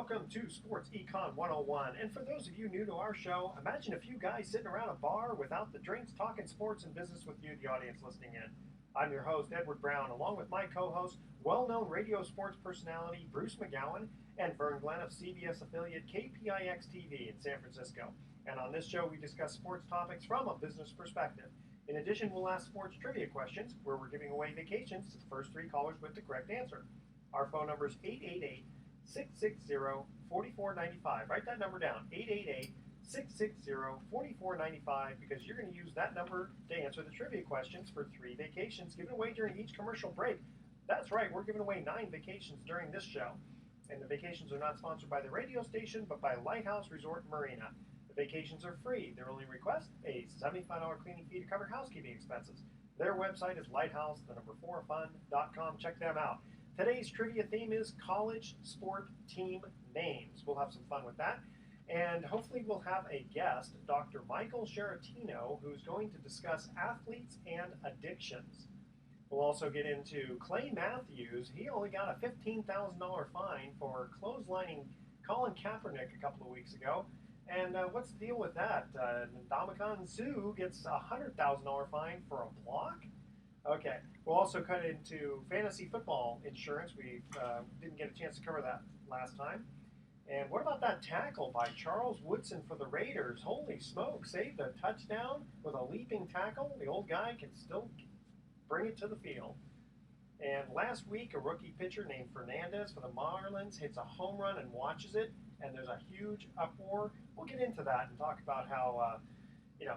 welcome to Sports Econ 101. And for those of you new to our show, imagine a few guys sitting around a bar without the drinks, talking sports and business with you, the audience listening in. I'm your host, Edward Brown, along with my co-host, well-known radio sports personality Bruce McGowan, and Vern Glenn of CBS affiliate KPIX-TV in San Francisco. And on this show, we discuss sports topics from a business perspective. In addition, we'll ask sports trivia questions, where we're giving away vacations to the first three callers with the correct answer. Our phone number is 888-660-4495. Write that number down, 888-660-4495, because you're going to use that number to answer the trivia questions for 3 vacations given away during each commercial break. That's right, we're giving away 9 vacations during this show. And the vacations are not sponsored by the radio station, but by Lighthouse Resort Marina. The vacations are free. Their only request, a $75 cleaning fee to cover housekeeping expenses. Their website is lighthouse4fun.com. Check them out. Today's trivia theme is college sport team names. We'll have some fun with that. And hopefully we'll have a guest, Dr. Michael Chiarottino, who's going to discuss athletes and addictions. We'll also get into Clay Mathews. He only got a $15,000 fine for clotheslining Colin Kaepernick a couple of weeks ago. And what's the deal with that? Ndamukong Suh gets a $100,000 fine for a block? Okay, we'll also cut into fantasy football insurance. We didn't get a chance to cover that last time. And what about that tackle by Charles Woodson for the Raiders? Holy smoke, saved a touchdown with a leaping tackle. The old guy can still bring it to the field. And last week, a rookie pitcher named Fernandez for the Marlins hits a home run and watches it, and there's a huge uproar. We'll get into that and talk about how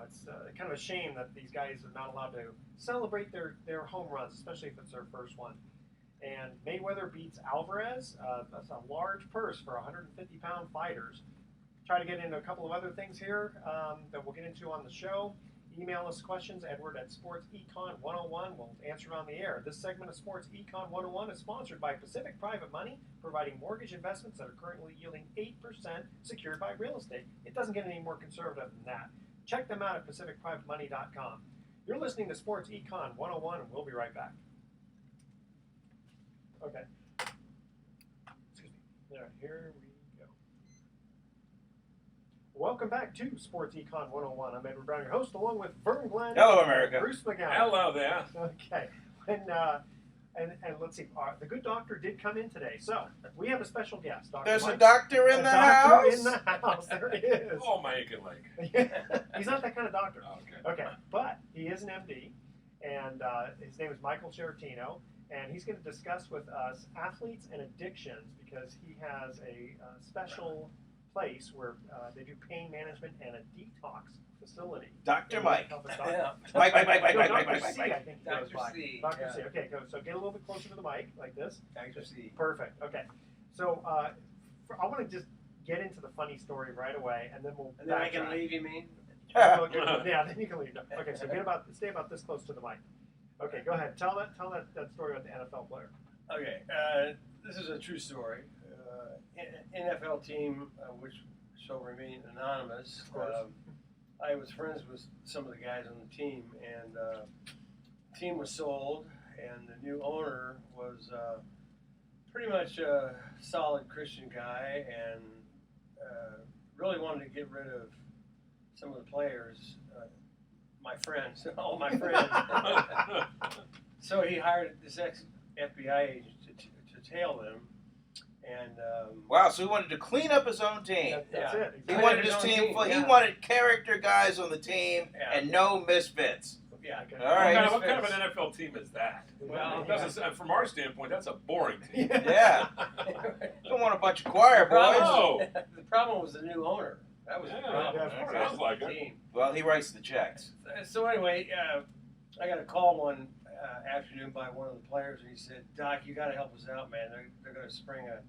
it's kind of a shame that these guys are not allowed to celebrate their home runs, especially if it's their first one. And Mayweather beats Alvarez. That's a large purse for 150-pound fighters. Try to get into a couple of other things here that we'll get into on the show. Email us questions, Edward at SportsEcon101. We'll answer it on the air. This segment of Sports Econ 101 is sponsored by Pacific Private Money, providing mortgage investments that are currently yielding 8% secured by real estate. It doesn't get any more conservative than that. Check them out at PacificPrivateMoney.com. You're listening to Sports Econ 101, and we'll be right back. Okay. Excuse me. Here we go. Welcome back to Sports Econ 101. I'm Edward Brown, your host, along with Vern Glenn. Hello, America. And Bruce McGowan. Hello there. Okay. And let's see. The good doctor did come in today, so we have a special guest. Dr. There's Mike. a doctor in the house. Doctor in the house. There he is. Oh, my aching leg. He's not that kind of doctor. Okay. Okay, but he is an MD, and his name is Michael Chiarottino, and he's going to discuss with us athletes and addictions because he has a special place where they do pain management and a detox facility. Dr. Mike. Yeah. Mike. Dr. Mike. C, I think he goes Dr. by. C. Dr. Yeah. C. Okay, go. So get a little bit closer to the mic, like this. Dr. C. Perfect. Okay. So I want to just get into the funny story right away, and then we'll. And then I can backtrack. leave, you mean? Yeah, then you can leave. Okay, so stay about this close to the mic. Okay, go ahead. Tell that story about the NFL player. Okay, this is a true story. NFL team, which shall remain anonymous. Of course. I was friends with some of the guys on the team, and the team was sold, and the new owner was pretty much a solid Christian guy, and really wanted to get rid of some of the players, my friends, all my friends. So he hired this ex-FBI agent to tail them. And Wow, so he wanted to clean up his own team. That's it. He Exactly. wanted his team full. He wanted character guys on the team and no misfits. yeah. Okay. All right. What kind of an NFL team is that? Well, From our standpoint, that's a boring team. Yeah. Don't want a bunch of choir boys. No. The problem was the new owner. That was the problem. yeah, of course. Sounds like it. Team. Well, he writes the checks. So anyway, I got a call one afternoon by one of the players, and he said, "Doc, you got to help us out, man. They're going to spring a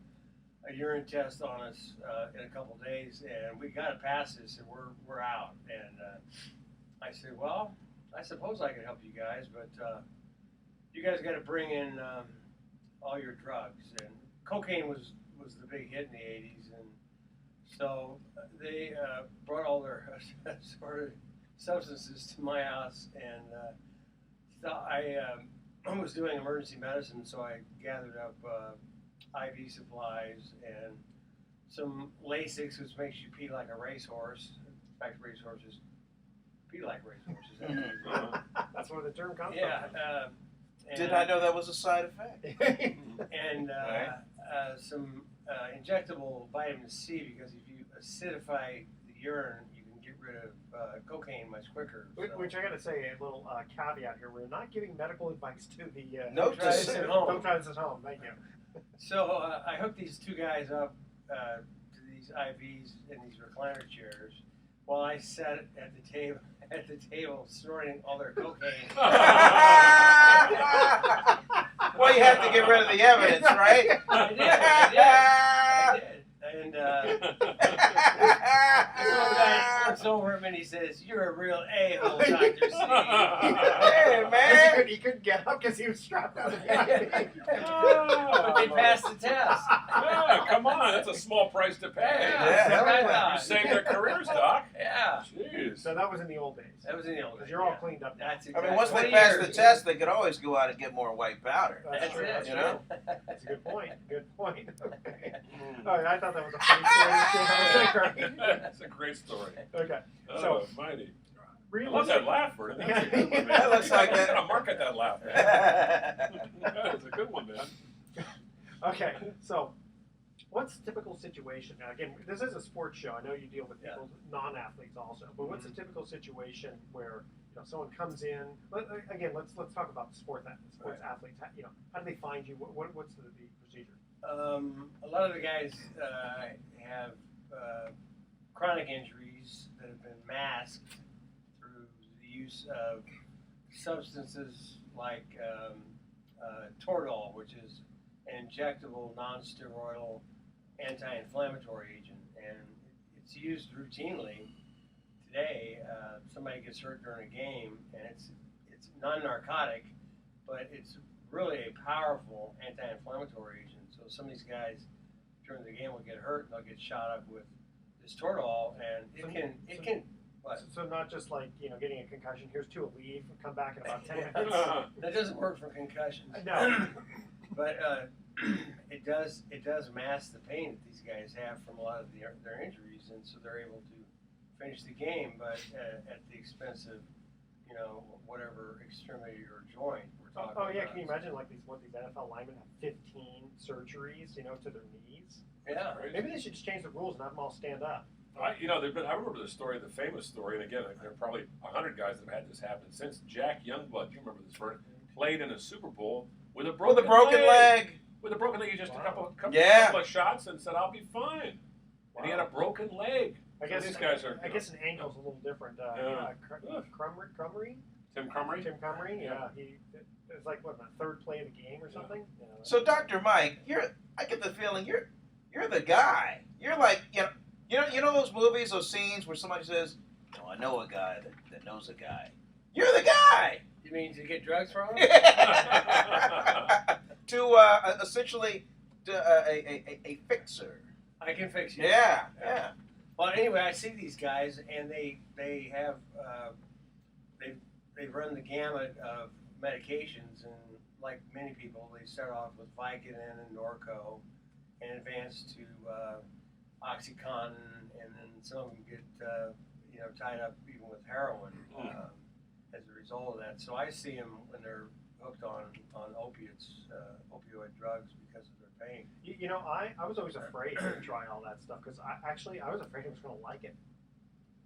urine test on us in a couple days, and we got to pass this, and we're out." And I said, "Well, I suppose I could help you guys, but you guys got to bring in all your drugs." And cocaine was the big hit in the '80s, and so they brought all their sort of substances to my house, and so I was doing emergency medicine, so I gathered up IV supplies and some Lasix, which makes you pee like a racehorse. In fact, racehorses pee like racehorses. That's where the term comes Yeah. from. Did not know that was a side effect. And some injectable vitamin C, because if you acidify the urine, you can get rid of cocaine much quicker. So. Which I got to say, a little caveat here: we're not giving medical advice to the. Note try this at home. Don't try this at home. Thank you. So I hooked these two guys up to these IVs in these recliner chairs while I sat at the table snorting all their cocaine. Well, you have to get rid of the evidence, right? I did. And this one guy looks over at me and he says, "You're a real a-hole, Dr. C." Hey, man. He couldn't get up because he was strapped out of the But they passed the test. Yeah, come on. That's a small price to pay. Yeah, that's what I You thought. saved their careers, Doc. Yeah. Jeez. So that was in the old days. That was in the old days. Because you're all yeah. cleaned up now. That's I exactly. mean, once they 20 pass the years. test, they could always go out and get more white powder. That's true. That's You it. know? That's a good point. Good point. Okay. All right, I thought that was a funny story. That's a great story. Okay. Oh, So, mighty. I love realistic. that laugh, Vernon. That's a good one, man. That looks like I'm that. gonna market that laugh, man. That is a good one, man. Okay, so what's the typical situation? Now, again, this is a sports show. I know you deal with people, non-athletes also, but what's a typical situation where someone comes in? Again, let's talk about the sports athletes. How do they find you? What's the procedure? A lot of the guys have chronic injuries that have been masked through the use of substances like Toradol, which is an injectable, non-steroidal anti-inflammatory agent, and it's used routinely. Today, somebody gets hurt during a game, and it's non-narcotic, but it's really a powerful anti-inflammatory agent. So some of these guys during the game will get hurt, and they'll get shot up with this Toradol, and it can. What? So not just like getting a concussion. Here's two a leave. Come back in about 10 minutes. That doesn't work for concussions. No. But it does mask the pain that these guys have from a lot of their injuries, and so they're able to finish the game, but at the expense of whatever extremity or joint we're talking about. Oh yeah, can you imagine like these NFL linemen have 15 surgeries, to their knees? Yeah. Maybe they should just change the rules and have them all stand up. I remember the story, the famous story, and again, there are probably 100 guys that have had this happen since. Jack Youngblood, you remember this, Vernon, played in a Super Bowl with a broken leg. With a broken leg, he just a couple of shots and said, "I'll be fine." Wow. And he had a broken leg. I guess these guys are. I guess an ankle's a little different. Crumry? Tim Crumry. Yeah, it's like the third play of the game or something. So, Dr. Mike, I get the feeling you're the guy. You're like you know those movies, those scenes where somebody says, "Oh, I know a guy that knows a guy." You're the guy. You mean to get drugs from? To essentially a fixer. I can fix you. Yeah. Well, anyway, I see these guys, and they have they've run the gamut of medications, and like many people, they start off with Vicodin and Norco, and advance to OxyContin, and then some of them get tied up even with heroin as a result of that. So I see them when they're hooked on opiates, opioid drugs because of their pain. I was always afraid to try all that stuff because I was afraid I was going to like it.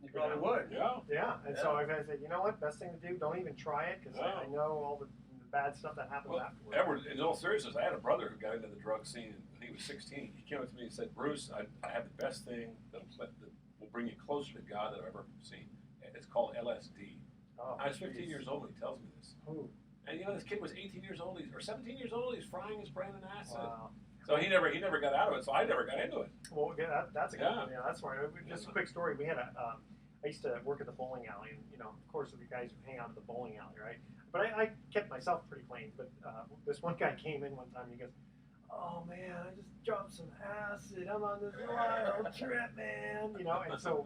You probably would. Yeah, so I said, you know what, best thing to do, don't even try it because I know all the bad stuff that happens afterwards. Edward, in all seriousness, I had a brother who got into the drug scene when he was 16. He came up to me and said, "Bruce, I have the best thing that will bring you closer to God that I've ever seen. It's called LSD." I was 15 years old when he tells me this. Ooh. And this kid was 18 years old, or 17 years old. He's frying his brain in acid. Wow. So he never got out of it. So I never got into it. Well, yeah, that's a good one. Yeah, that's smart. Just a quick story. We had I used to work at the bowling alley, and of course, the guys who hang out at the bowling alley, right? But I kept myself pretty clean. But this one guy came in one time, and he goes, "Oh man, I just dropped some acid. I'm on this wild trip, man." And so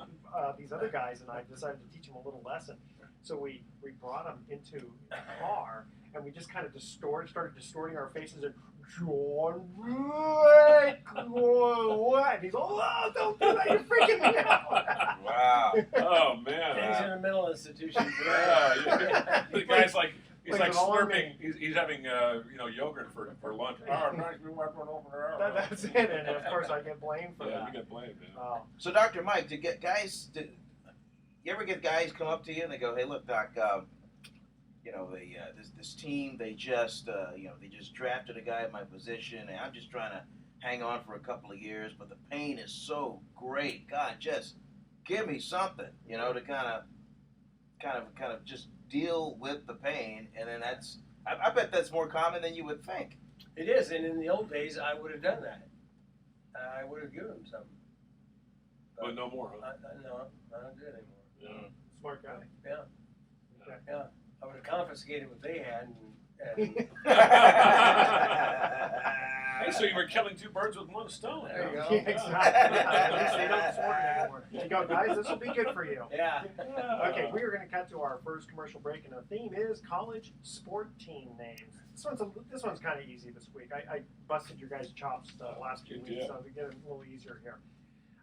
these other guys and I decided to teach him a little lesson. So we brought him into a car, and we just kind of started distorting our faces and John Wick, what? And he's all, oh, don't do that, you're freaking me out. Wow. Oh man. He's in a mental institution today. Yeah. The guy's like. He's like Like an slurping. He's having yogurt for lunch. Oh, nice. We went over there. That's it, and of course I get blamed for Yeah, that. you get blamed. Man. So, Dr. Mike, you ever get guys come up to you and they go, "Hey, look, Doc, this team, they just drafted a guy at my position, and I'm just trying to hang on for a couple of years, but the pain is so great. God, just give me something, to kind of just deal with the pain." And then I bet that's more common than you would think. It is, and in the old days, I would have done that. I would have given him something. But no more, huh? No, I don't do it anymore. Yeah. Smart guy. Yeah. Okay. Yeah. I would have confiscated what they had and Hey, so you were killing two birds with one stone. There you go. Yeah, exactly. At least they don't snort it anymore. You go, guys, this will be good for you. yeah. Okay, we are going to cut to our first commercial break, and the theme is college sport team names. This one's kind of easy this week. I busted your guys' chops the last 2 weeks, so we get it a little easier here.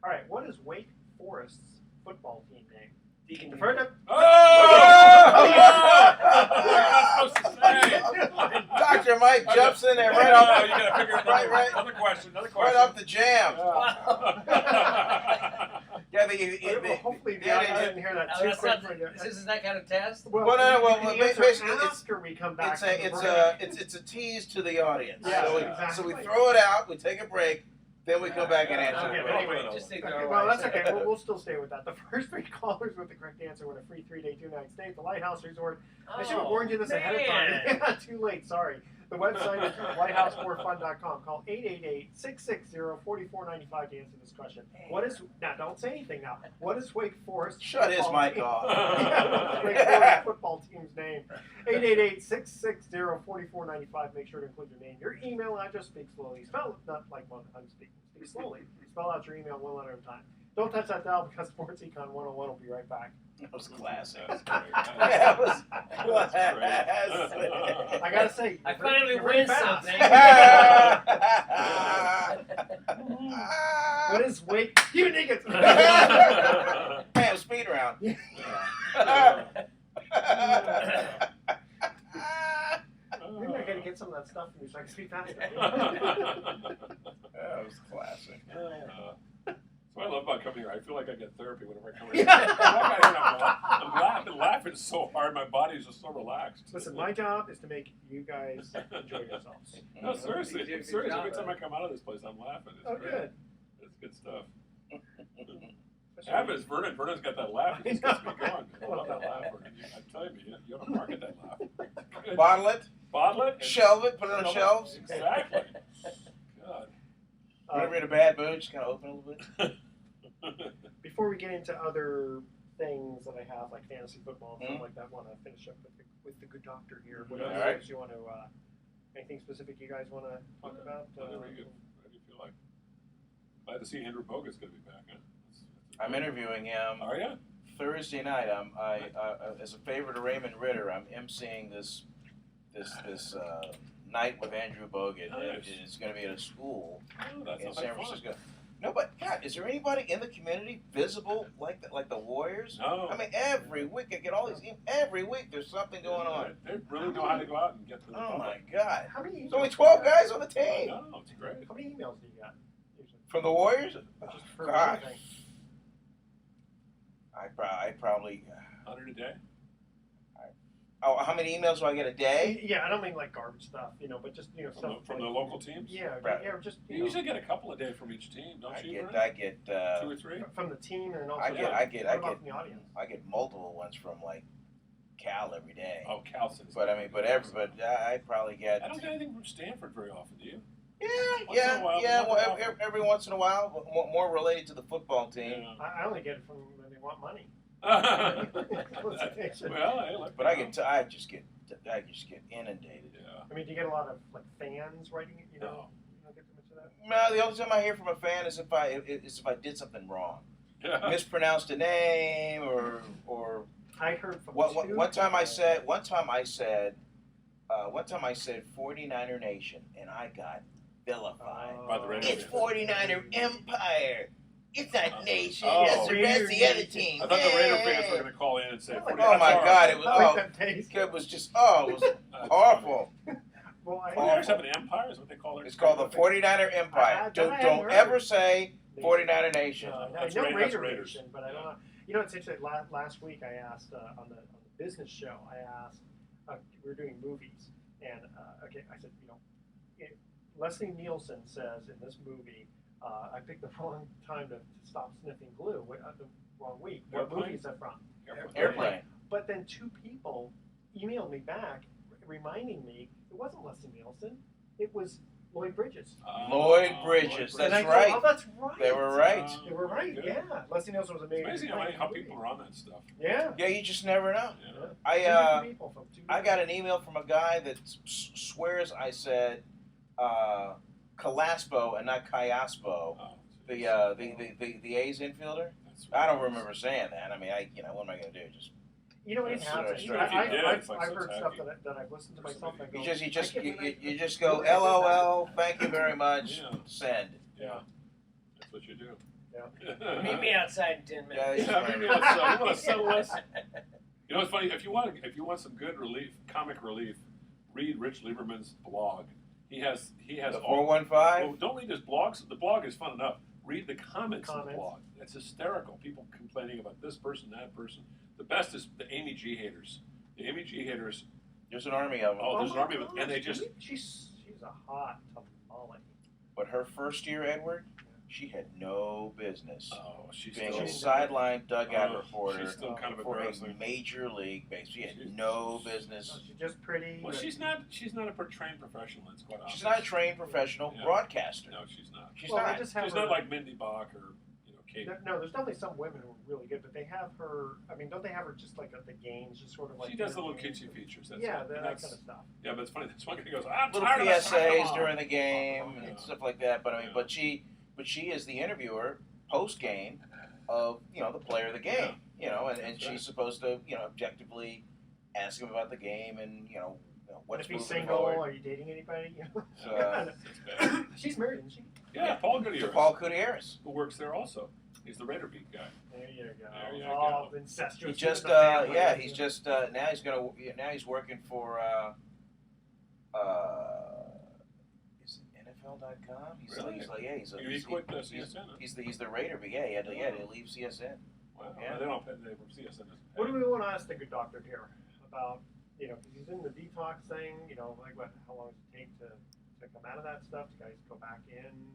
All right, what is Wake Forest's football team name? Deacon. You've heard of? Oh! You're not supposed to say. Dr. Mike jumps in there right Oh, off. you gotta figure it out. Right. Another question. Right off the jam. Yeah. Well, hopefully the audience didn't hear that too quick for you. This is that kind of test? Well, Well, basically, after we come back. it's a tease to the audience. Yeah, so, exactly. So we throw it out, we take a break, then we come back and answer Okay, it. but anyway, just okay, ignore well, what I that's said. okay. We'll still stay with that. The first 3 callers with the correct answer win a free 3-day, 2-night stay at the Lighthouse Resort. I should have warned you this ahead of time. Yeah, too late. Sorry. The website is lighthousemorefun.com. Call 888-660-4495 to answer this question. Now, don't say anything now. What is Wake Forest? Shut his mic off. Wake Forest football team's name. 888-660-4495. Make sure to include your name. Your email address. Speak slowly. Spell it not like I'm speaking. Speak slowly. Spell out your email one letter at a time. Don't touch that dial because Sports Econ 101 will be right back. That was classic. That's great. That was That's great. I gotta say, I finally win something. What is Wake? You niggas! Bam, speed round. Yeah. Maybe I gotta get some of that stuff from you so I can speak faster. That was classic. That's what I love about coming here. I feel like I get therapy whenever I come here. I'm laughing so hard, my body is just so relaxed. Listen, my job is to make you guys enjoy yourselves. No, seriously. You do a good Seriously, job, every time man. I come out of this place, I'm laughing. It's Oh, great. good. It's good stuff. Vernon's got that laugh. It just gets me going. I love that laugh, Vernon. I'm telling you, you ought to market that laugh. Good. Bottle it, Bottle it. and shelve it, put it on shelve shelves. Exactly. God. Whenever you're in a bad mood, just kind of open a little bit. Before we get into other things that I have, like fantasy football and stuff like that, want to finish up with the good doctor here. What All else right. you want to? Anything specific you guys want to talk about? Whatever you feel like. Glad to see Andrew Bogut's going to be back. Huh? I'm interviewing him Are you? Thursday night. As a favor to Raymond Ritter, I'm emceeing this night with Andrew Bogut. Nice. It's going to be at a school Oh, that in sounds San like fun. Francisco. No, but God, is there anybody in the community visible like the Warriors? No. I mean, every week I get all these. Every week there's something going on. They really know how to go out and get to the Oh my public. God! How many? There's only emails 12 do you get? guys on the I team know, it's great. How many emails do you get? Usually? from the Warriors. Just for God. everything. I probably. 100 a day? Oh, how many emails do I get a day? Yeah, I don't mean like garbage stuff, but just stuff From the local teams? Yeah, Right. yeah, or just You usually get a couple a day from each team, don't you? Vernon? I get 2 or 3? from the team and also I get from the audience. I get multiple ones from like Cal every day. Oh, Calson's. But I mean, but I probably get. I don't get anything from Stanford very often, do you? Yeah, in a while, yeah. not Well, often. every once in a while, but more related to the football team. I only get it from when they want money. Well, hey, look. But I just get inundated. Yeah. I mean, do you get a lot of like fans writing it? You No. don't get too much of that. No, the only time I hear from a fan is if I did something wrong, Yeah. mispronounced a name or I heard from one time I said one time I said 49er Nation, and I got vilified. By the Raider It's fans. 49er Empire. It's not Nation. Oh. That's the rest of the other teams. I thought the Raider fans were going to call in and say, Oh my God! It was it was just it was awful. Well, I, 49ers have an empire, is what they call it. It's called the 49er Empire. Don't ever say 49er Nation. I That's know Raiders. Raider Nation, but I don't know. You know, it's interesting. Last week I asked on the business show. I asked we were doing movies, and okay, I said, you know, Leslie Nielsen says in this movie, I picked the wrong time to stop sniffing glue. The wrong week. What Airplane? movie is that from? Airplane. But then 2 people emailed me back reminding me it wasn't Leslie Nielsen. It was Lloyd Bridges. Lloyd Bridges. And That's I go, right. oh, that's right. They were right. They were right. Good. Yeah. Leslie Nielsen was amazing. It's amazing how people are on that stuff. Yeah. Yeah, you just never know. Yeah. Two people from two I got an email from a guy that swears I said Calaspo and not Cayaspo. The A's infielder. I don't remember saying that. I mean, what am I going to do? Just You know, it That's happens. sort of strange. I've heard stuff that I've listened to myself. And I go, you just go LOL. Thank you very much. Yeah. Send. Yeah, that's what you do. Yeah. Meet me outside in 10 minutes. Yeah, Meet me outside. You want to settle this? You know, it's funny. If you want some good relief, comic relief, read Rich Lieberman's blog. He has The all. 415. Well, don't read his blogs. The blog is fun enough. Read the comments of the blog. It's hysterical. People complaining about this person, that person. The best is the Amy G haters. The Amy G haters. There's an army of them. Oh, there's an army of gosh, them, and they just. She's a hot tamale. But her first year, Edward, she had no business Oh, she's being still. a sideline dugout reporter She's still kind of for a embarrassing. major league base. She had She's- no business. She's just pretty. Well, she's not a trained professional. That's quite obvious. She's not a trained professional Yeah. broadcaster. No, she's not. She's Well, not. they just have She's her, not like Mindy Bach or Kate. No, there's definitely some women who are really good, but they have her. I mean, don't they have her just like at the games, just sort of like. She does the little entertaining? kitschy features. That's Yeah, it. that And kind of that's- stuff. Yeah, but it's funny. This one guy goes, "I'm Little tired of this PSAs stuff." during the game Yeah. and stuff like that. But I mean, Yeah. but she is the interviewer post game of the player of the game. And That's she's right. supposed to objectively ask him about the game and What what's if he's moving single? forward. Are you dating anybody? So, That's bad. She's married, isn't she? Yeah, Paul Goodyear, Paul Gutierrez. who works there also. He's the Raider beat guy. There you go. There you Oh, go. incestuous. He just in the family. he's just now he's working for is it NFL.com? Really? He's He quit the CSN. Huh? he's the Raider, but yeah, he had to leave CSN. Wow. Yeah. They don't pay. They from CSN. doesn't What pay. do we want to ask the good doctor here about? Because he's in the detox thing. Like how long does it take to come out of that stuff? Do guys go back in?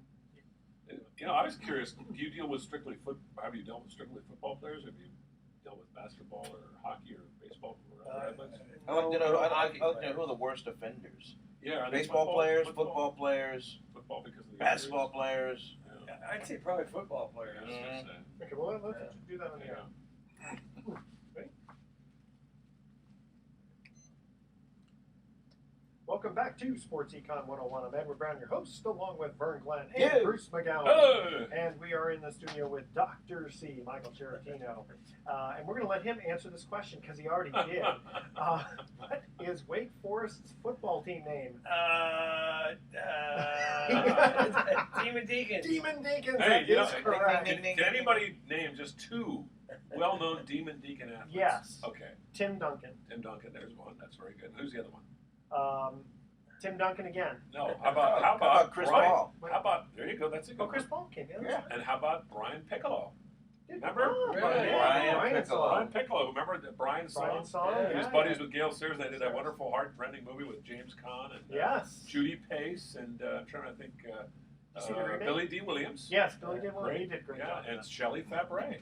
I was curious. Do you deal with strictly have you dealt with strictly football players? Have you dealt with basketball or hockey or baseball or athletes? I'd like to know who are the worst offenders. Yeah, are they Baseball players, football players, football because of the basketball injuries? players. Yeah. I'd say probably football players. Yeah, I was gonna say. Okay, well let's do that on the air. Yeah. Welcome back to Sports Econ 101. I'm Edward Brown, your host, along with Vern Glenn and Yeah. Bruce McGowan. Hey! And we are in the studio with Dr. C, Michael Chiarottino. And we're going to let him answer this question because he already did. What is Wake Forest's football team name? Demon Deacons. Demon Deacons. Hey, That is correct. ding, ding, Can anybody name just two well-known Demon Deacon athletes? Yes. Okay. Tim Duncan. Tim Duncan, there's one. That's very good. Who's the other one? Tim Duncan again. No. How about Chris Brian? Paul? How about there you go. That's a good Oh, Chris one. Paul came in. Yeah. And how about Brian Piccolo? Good. Remember? Oh, Really? Brian Piccolo. Brian Piccolo. Remember the Brian song? Brian song. Yeah. He was yeah, buddies yeah. with Gail Sears. They did that wonderful, heart-rending movie with James Caan and Yes. Judy Pace and I'm trying to think You see the remake? Billy D. Williams. Yes, Billy did well. Great. He did a great Yeah, job. and Shelley Fabre.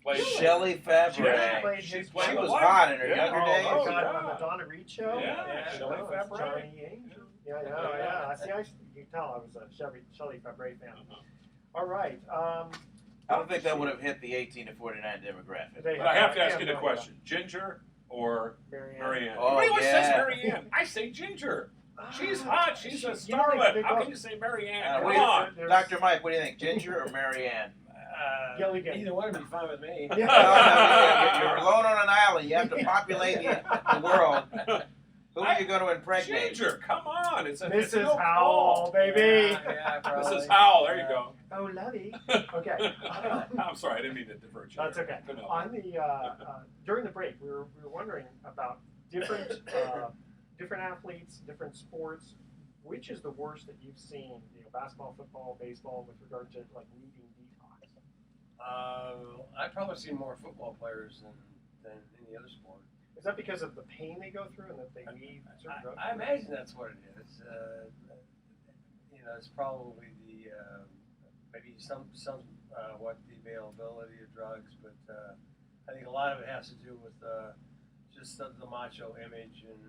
Played Shelley Fabre. Yeah. Played She his played She the was wife. hot in her Yeah. younger Oh, days. oh, yeah. God, on the Donna Reed show. Yeah, Shelley no, Fabre. Johnny Angel. Yeah. You can tell I was a Shelley Fabre fan. Uh-huh. All right. I don't think that would have hit the 18 to 49 demographic. But I have to ask you the question: Ginger or Marianne? Oh, Everybody always yeah. says Marianne. I say Ginger. She's hot. She's a You know, starlet. they How both- can you say Marianne? Uh, Come what do you- on. There's- Dr. Mike, what do you think, Ginger or Marianne? Gilly Gilly. Either one would be fine with me. Yeah. No, you're alone on an island. You have to populate the world. Who I are you going to impregnate? Ginger, come on. It's Mrs. no Howell, call. baby. Yeah, probably. Mrs. Howell, there you go. Oh, lovey. Okay. I'm sorry, I didn't mean to divert you. That's there. okay. Couldn't help On the during the break, we were wondering about different different athletes, different sports. Which is the worst that you've seen? Basketball, football, baseball, with regard to like needing detox. I've probably seen more football players than any other sport. Is that because of the pain they go through and that they need certain drugs? I imagine that's what it is. It's probably the maybe some what the availability of drugs, but I think a lot of it has to do with just the macho image and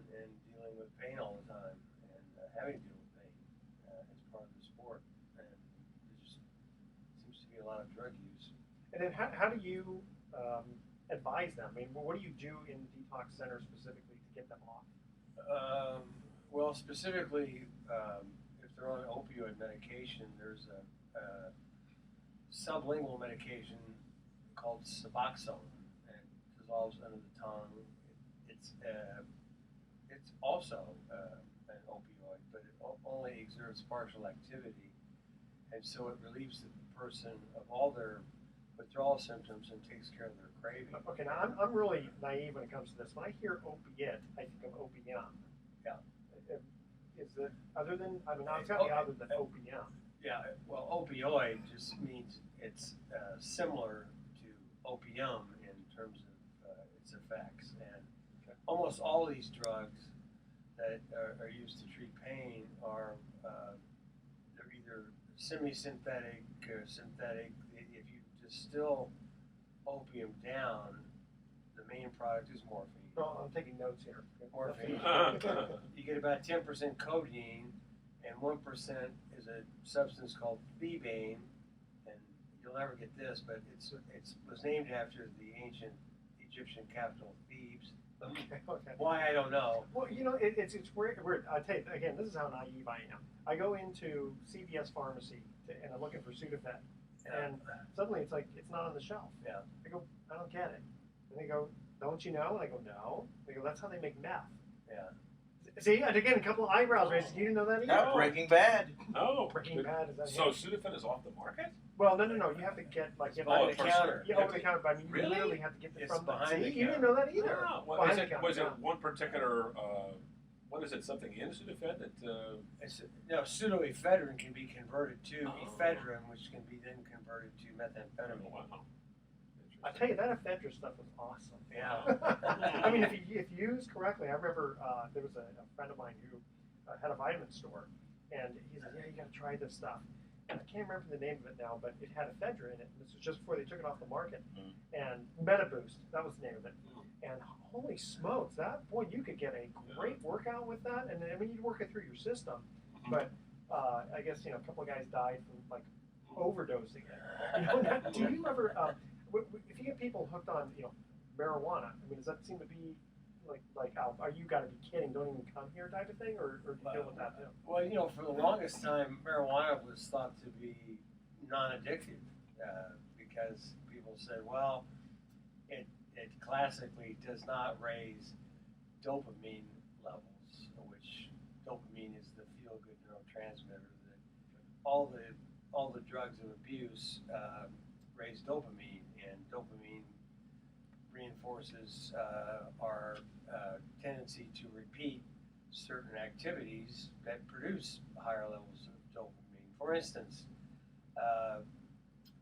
dealing with pain all the time and having to deal with pain as part of the sport. And there just seems to be a lot of drug use. And then how do you advise them? I mean, what do you do in detox centers specifically to get them off? Well, specifically, if they're on opioid medication, there's a sublingual medication called Suboxone, and dissolves under the tongue. It's also an opioid, but it only exerts partial activity, and so it relieves the person of all their withdrawal symptoms and takes care of their craving. Okay, now I'm really naive when it comes to this. When I hear opiate, I think of opium. Yeah. Is it other than? I mean, it's got to be other than opium. Yeah. Well, opioid just means it's similar to opium in terms of its effects, and almost all of these drugs that are used to treat pain are they're either semi-synthetic or synthetic. If you distill opium down, the main product is morphine. No, I'm taking notes here. Morphine. You get about 10% codeine, and 1% is a substance called thebaine, and you'll never get this, but it was named after the ancient Egyptian capital Thebes. Okay. Why, I don't know. Well, it's weird. I tell you again, this is how naive I am. I go into CVS pharmacy and I'm looking for Sudafed, and suddenly it's like it's not on the shelf. Yeah. I go, I don't get it. And they go, don't you know? And I go, no. They go, that's how they make meth. Yeah. See, and again, a couple of eyebrows raised. You didn't know that either? No, Breaking Bad. No. Breaking Bad, is that So him? Sudafed is off the market? Well, no. You have to get like Behind the counter. Yeah, over the counter. But I mean, you Really? literally have to get it It's from behind the See, you counter. didn't know that either. No. Well, Behind is the it, counter, was yeah. it one particular, what is it, something in Sudafed that, Pseudoephedrine can be converted to Oh. ephedrine, which can be then converted to methamphetamine. wow. I tell you, that ephedra stuff was awesome. Yeah. I mean, if used correctly, I remember there was a friend of mine who had a vitamin store, and he said, "Yeah, you got to try this stuff." And I can't remember the name of it now, but it had ephedra in it. And this was just before they took it off the market. And MetaBoost, that was the name of it. And holy smokes, you could get a great workout with that. And I mean, you'd work it through your system, but I guess a couple of guys died from like overdosing it. Do you ever? If you get people hooked on, marijuana, I mean, does that seem to be like are you got to be kidding? Don't even come here type of thing, or do you deal with that too? Well, for the longest time, marijuana was thought to be non-addictive because people said, well, it classically does not raise dopamine levels, which dopamine is the feel-good neurotransmitter that all the drugs of abuse raise dopamine, and dopamine reinforces our tendency to repeat certain activities that produce higher levels of dopamine. For instance,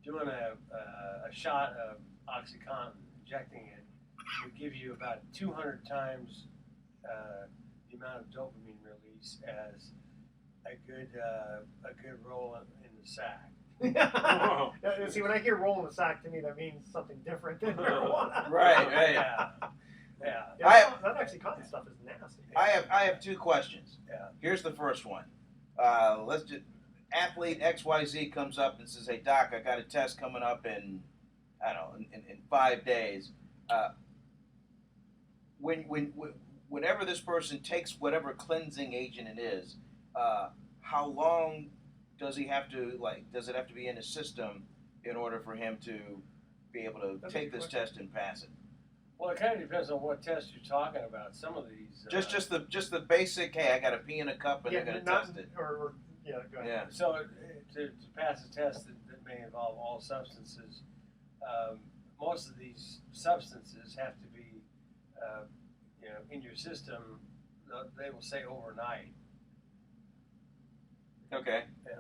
doing a shot of OxyContin, injecting it, would give you about 200 times the amount of dopamine release as a good roll in the sack. See, when I hear roll in the sack, to me that means something different than marijuana. Right. Yeah. That actually cotton stuff is nasty. I have two questions. Yeah. Here's the first one. Let's just athlete XYZ comes up and says, "Hey doc, I got a test coming up in 5 days." Whenever this person takes whatever cleansing agent it is, how long does he have to does it have to be in his system in order for him to be able to take this test and pass it? Well, it kind of depends on what test you're talking about. Some of these. Just the basic. Hey, I got to pee in a cup, and Yeah, they're gonna not, test it. Yeah, go ahead. Yeah. So to pass a test that may involve all substances, most of these substances have to be, in your system. They will say overnight. Okay. Yeah.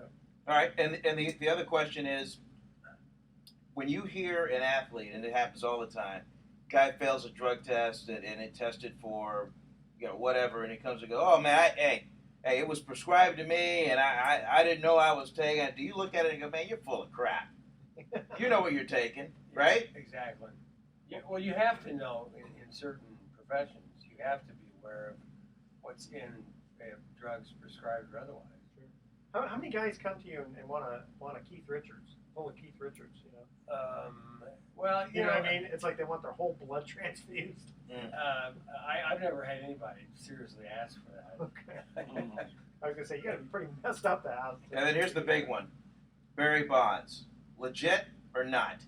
All right. And the other question is, when you hear an athlete, and it happens all the time, guy fails a drug test and it tested for, whatever, and he comes and goes, oh man, hey, it was prescribed to me, and I didn't know I was taking it. Do you look at it and go, man, you're full of crap? You know what you're taking, right? Exactly. Well, you have to know in certain professions, you have to be aware of what's in drugs prescribed or otherwise. How many guys come to you and want a Keith Richards, full of Keith Richards? Well, you know what I mean. It's like they want their whole blood transfused. I've never had anybody seriously ask for that. Okay. I was gonna say you gotta be pretty messed up to ask. And then here's the big one: Barry Bonds, legit or not?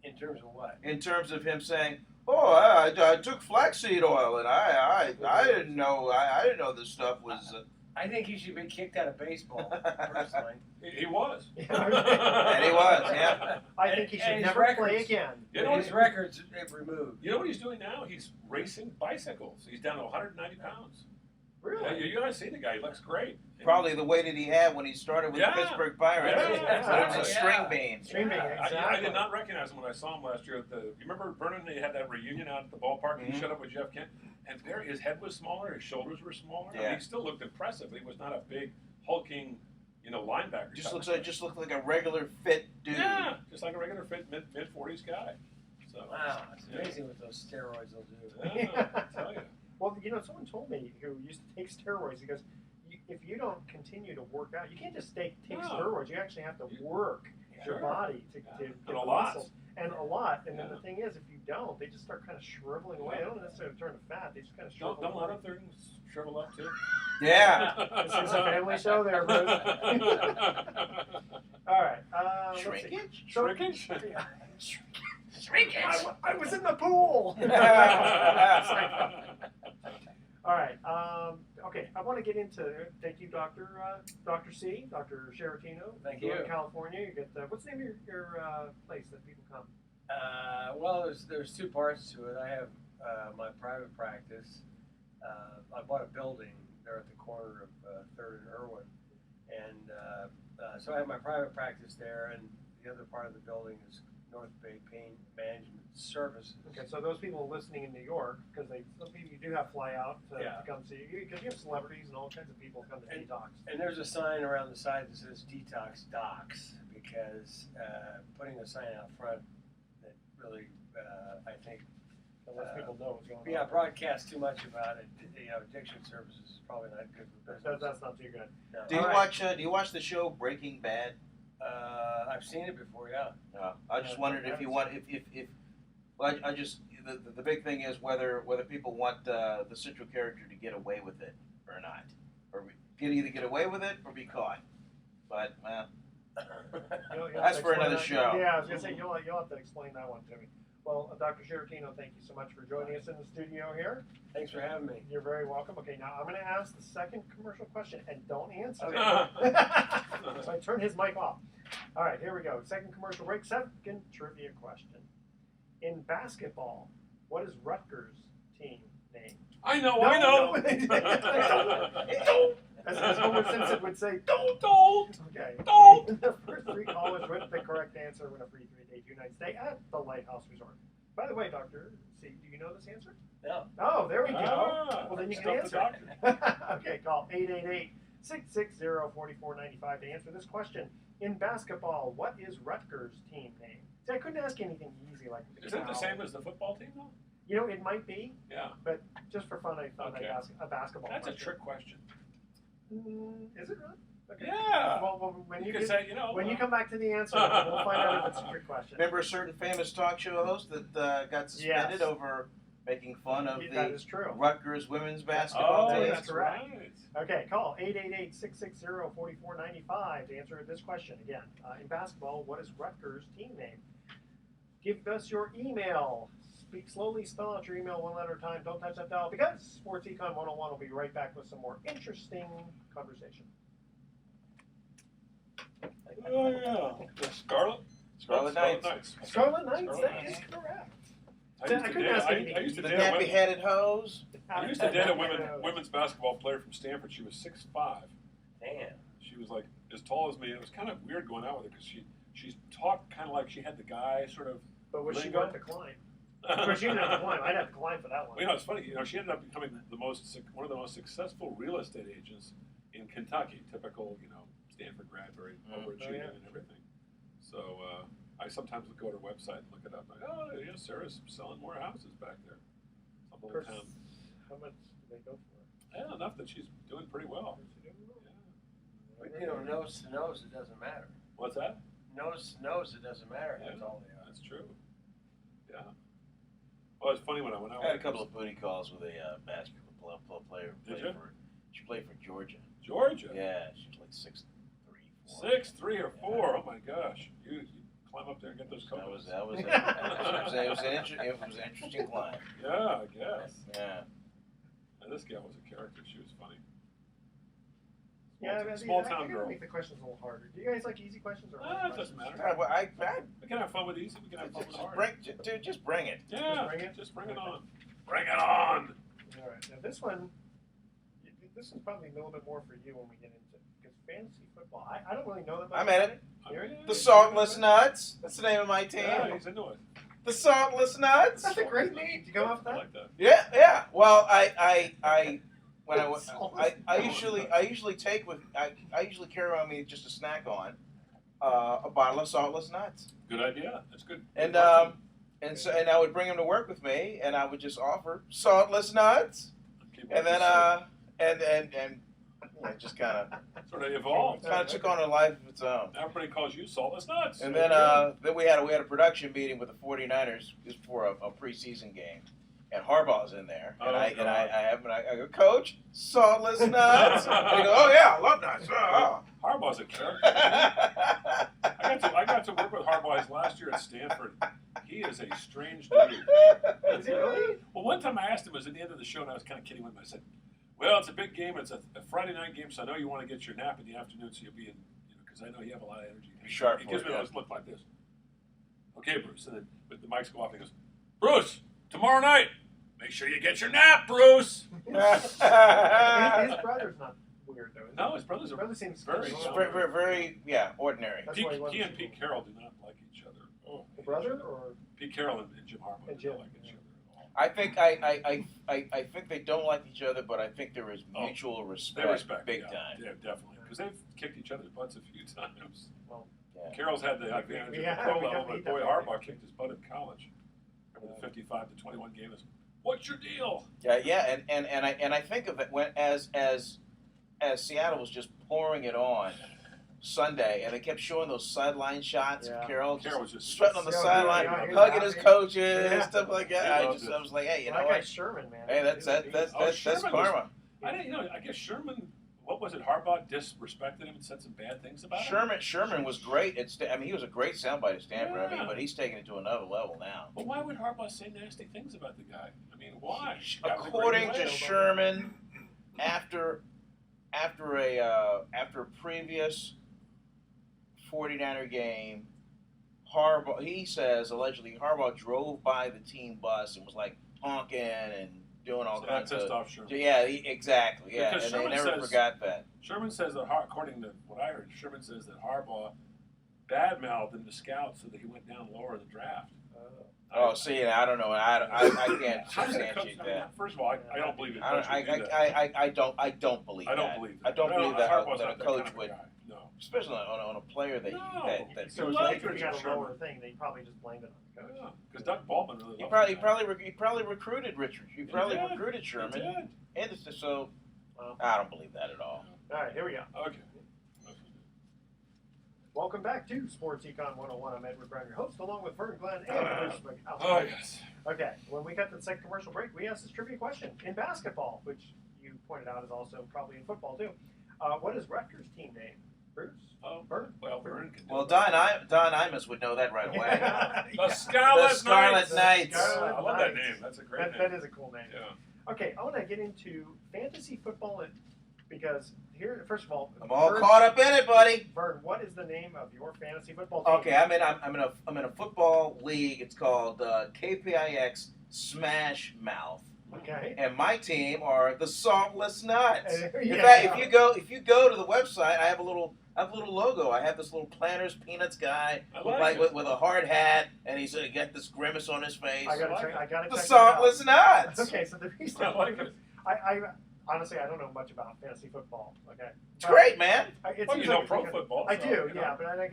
In terms of what? In terms of him saying, "Oh, I took flaxseed oil, and I didn't know this stuff was." I think he should be kicked out of baseball, personally. He was. And he was, yeah. I think he should and never play again. You know his records removed. You know what he's doing now? He's racing bicycles. He's down to 190 pounds. Really? Yeah, you guys see the guy. He looks great. Probably the weight that he had when he started with the Pittsburgh Pirates. Yeah, It was a string bean. String bean, exactly. I did not recognize him when I saw him last year. You remember Vernon? They had that reunion out at the ballpark. And he showed up with Jeff Kent, and Barry, his head was smaller, his shoulders were smaller. Yeah. I mean, he still looked impressive. He was not a big hulking, linebacker. Just looked like a regular fit dude. Yeah, just like a regular fit mid 40s guy. So Wow, it's amazing what those steroids will do. Yeah, I tell you. Well, someone told me who used to take steroids. He goes, if you don't continue to work out, you can't just take No. steroids. You actually have to work your Sure. body to get And a the lot. muscles. And a lot. And then Yeah. the thing is, if you don't, they just start kind of shriveling away. They don't necessarily turn to fat. They just kind of shrivel Don't let away. up there and shrivel up too. Yeah. This is a family show there, Bruce. All right. Let's see. Shrinkage? So- Shrinkage? Shrinkage. I was in the pool. All right. Okay. I want to get into. Thank you, Dr. C. Dr. Chiarottino. Thank You're you. in California. You get what's the name of your place that people come? Well, there's two parts to it. I have my private practice. I bought a building there at the corner of 3rd and Irwin, and so I have my private practice there, and the other part of the building is North Bay Pain Management Services. Okay, so those people listening in New York, because some people you do have fly out to come see you, because you have celebrities and all kinds of people come to detox. And there's a sign around the side that says Detox Docs, because putting a sign out front that really, I think, Unless people know what's going on. yeah, broadcast too much about it. Addiction services is probably not good for business. That's not too good. No. Do you watch the show Breaking Bad? I've seen it before, yeah. I just wondered if you want if well, I just the big thing is whether people want the central character to get away with it or not, or either get away with it or be caught. But You'll that's have to for explain another that. show. Yeah, I was gonna say you'll have to explain that one to me. Well, Dr. Chiarottino, thank you so much for joining us in the studio here. Thanks for having me. You're very welcome. Okay, now I'm going to ask the second commercial question, and don't answer. Okay. So I turned his mic off. All right, here we go. Second commercial break. Second trivia question. In basketball, what is Rutgers' team name? I know. As Homer Simpson would say, Don't. okay. Don't. The first three callers with the correct answer win a free 3-day 2-night stay at the Lighthouse Resort. By the way, Dr. C, do you know this answer? No. Oh, there we go. Ah, Well, then you can stuff the answer. doctor. Okay, call 888-660-4495 to answer this question. In basketball, what is Rutgers' team name? See, I couldn't ask anything easy like Is it the same as the football team, though? You know, it might be, Yeah. but just for fun, I thought Okay. I'd ask a basketball That's a question. trick question. Is it really? Okay. Yeah. Well, when You you could say, when you come back to the answer, we'll find out if it's a trick question. Remember a certain famous talk show host that got suspended Yes. over making fun of That the is true. Rutgers women's basketball Oh, team? that's correct. right. Okay, call 888-660-4495 to answer this question. Again, in basketball, what is Rutgers' team name? Give us your email. Speak slowly, spell out your email one letter at a time. Don't touch that dial because Sports Econ 101 will be right back with some more interesting conversation. Oh, yeah. The Scarlet? Scarlet Knights. Scarlet Knights, Scarlet that is Knights. correct. I used to couldn't date- ask I- anything I used to The date a women- nappy-headed hose. I used to date a women's basketball player from Stanford. She was 6'5". Damn. She was like as tall as me. It was kind of weird going out with her because she talked kind of like she had the guy sort of. But was she lingo. worth the climb? Of course, she didn't have to climb. I'd have to climb for that one. Well, you know, it's funny. You know, she ended up becoming one of the most successful real estate agents in Kentucky. Typical, you know, Stanford grad, very overachieving and everything. So I sometimes go to her website and look it up. Like, oh, yeah, Sarah's selling more houses back there. Some little town. How much do they go for? Yeah, enough that she's doing pretty well. Yeah. But you know, nose to nose, it doesn't matter. What's that? Nose to nose, it doesn't matter. That's all they are. That's true. Yeah. Well, it's funny when I went out. I had a couple of booty calls with a basketball player. Did you? She played for Georgia. Georgia. Yeah, she was like 6'3", 4". 6'3" or 4". Oh my gosh! You climb up there and get those That coconuts. was it was an interesting climb. Yeah, I guess. Yeah. And this gal was a character. She was funny. Yeah, Small I town gotta girl. make the questions a little harder. Do you guys like easy questions or hard Ah, it questions? doesn't matter. I We can have fun with easy. We can have fun with hard. just bring it. Yeah, Just bring it on. Bring it on. All right. Now this one, this is probably a little bit more for you when we get into it because fantasy football. I don't really know that much. I'm in about it. You're in it? The Saltless Nuts. That's the name of my team. Yeah, he's into it. The Saltless Nuts. That's a great name. Do you go off I that? like that. Yeah. Well, when I usually carry around me just a snack on a bottle of Saltless Nuts, Good idea. That's good. and I would bring them to work with me, and I would just offer Saltless Nuts, and then and just kind of sort of evolved. took on a life of its own. Everybody calls you Saltless Nuts. And then we had a production meeting with the 49ers just for a preseason game. And Harbaugh's in there, and I go, Coach, Saltless Nuts. And he goes, oh yeah, I love nuts. Harbaugh's a character. I got to work with Harbaugh his last year at Stanford. He is a strange dude. Is he really? Well, one time I asked him, it was at the end of the show, and I was kind of kidding with him. I said, well, it's a big game. It's a Friday night game, so I know you want to get your nap in the afternoon, so you'll be in, because I know you have a lot of energy. Sharp He gives for me it, this look like this. Okay, Bruce. And then but the mics go off, and he goes, Bruce, tomorrow night, make sure you get your nap, Bruce. His brother's not weird though. Is he? No, his brothers His are brother seems very normal. very ordinary. That's why he wasn't He and so Pete cool. Carroll do not like each other. Oh, The brother or Pete Carroll and Jim Harbaugh And do not Jim, like each yeah. other at all. I think they don't like each other, but I think there is mutual They respect, respect big yeah, time. Yeah, definitely. Because they've kicked each other's butts a few times. well, Yeah. Carroll's had the advantage Yeah, at the pro we level, definitely- but boy, definitely. Harbaugh kicked his butt in college. Remember the 55-21 game? What's your deal? Yeah, and I think of it when as Seattle was just pouring it on Sunday, and they kept showing those sideline shots Yeah. of Carroll Carroll was just strutting on the Yeah, sideline, yeah, he was hugging his happy. coaches, Yeah. stuff like that. He I loved it. was like, hey, you know that guy what? Sherman, man. Hey, that's Sherman karma. I didn't, I guess Sherman. What was it? Harbaugh disrespected him and said some bad things about him. Sherman was great. He was a great soundbite at Stanford. I Yeah. mean, but he's taking it to another level now. But why would Harbaugh say nasty things about the guy? I mean, why? According to Sherman, after a previous 49er game, he says allegedly Harbaugh drove by the team bus and was like honking and doing all So that kinds pissed of. off Sherman. Yeah, exactly. Yeah, Because and Sherman they never says- forgot that. Sherman says that, according to what I heard, Sherman says that Harbaugh badmouthed him to scouts so that he went down lower in the draft. Oh, see, I don't know. I can't How does a coach? substantiate I mean, that. first of all, I don't believe it. I don't believe I that. don't believe that. I don't believe that Harbaugh's a not that coach kind of would, guy. No. especially on a player that No. that So You it's love like if Richard you got a Sherman. lower thing, they probably just blamed it on the coach. Because Doug Baldwin really he loved the guy. probably recruited Richard. He probably did. recruited He Sherman. did. And so Well, I don't believe that at all. all right, here we go. Okay. Welcome back to Sports Econ 101. I'm Edward Brown, your host, along with Vern Glenn and Bruce McAllister. Oh, yes. Okay, when we got to the second commercial break, we asked this trivia question. In basketball, which you pointed out is also probably in football too, what is Rutgers' team name? Bruce? Oh, Vernon? well, Vernon can do Well, it. Don Imus would know that right away. The Scarlet The Scarlet Knights. Knights. Scarlet I love that Knights. name. That's a great name. That is a cool name. Yeah. Okay, I want to get into fantasy football because here, first of all, I'm all Vern, caught up in it, buddy. Vern, what is the name of your fantasy football team? Okay, I'm in a football league. It's called KPIX Smash Mouth. Okay. And my team are the Saltless Nuts. In Yeah. fact, if you go to the website, I have a little logo. I have this little Planters Peanuts guy I with like it. with a hard hat, and he's got this grimace on his face. I gotta like check. it. I gotta The check that out. Saltless Nuts. Okay, so the reason I like it. I honestly I don't know much about fantasy football. Okay. It's great, man. It Well, seems you know like pro it's- football. I so, do, you know. yeah, but I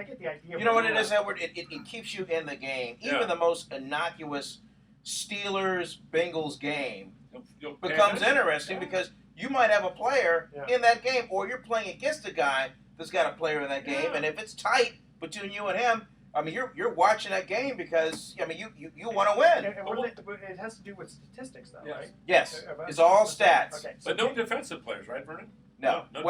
get the idea. You know what it is, Edward? It keeps you in the game. Even Yeah. the most innocuous Steelers-Bengals game You'll pay becomes attention. interesting Yeah. because you might have a player Yeah. in that game, or you're playing against a guy that's got a player in that game, Yeah. and if it's tight between you and him, I mean, you're watching that game because I mean you want to win. And what it has to do with statistics, though, Yes. right? Yes, About it's all statistics. stats. Okay, so But no defensive players, right, Vernon? No, No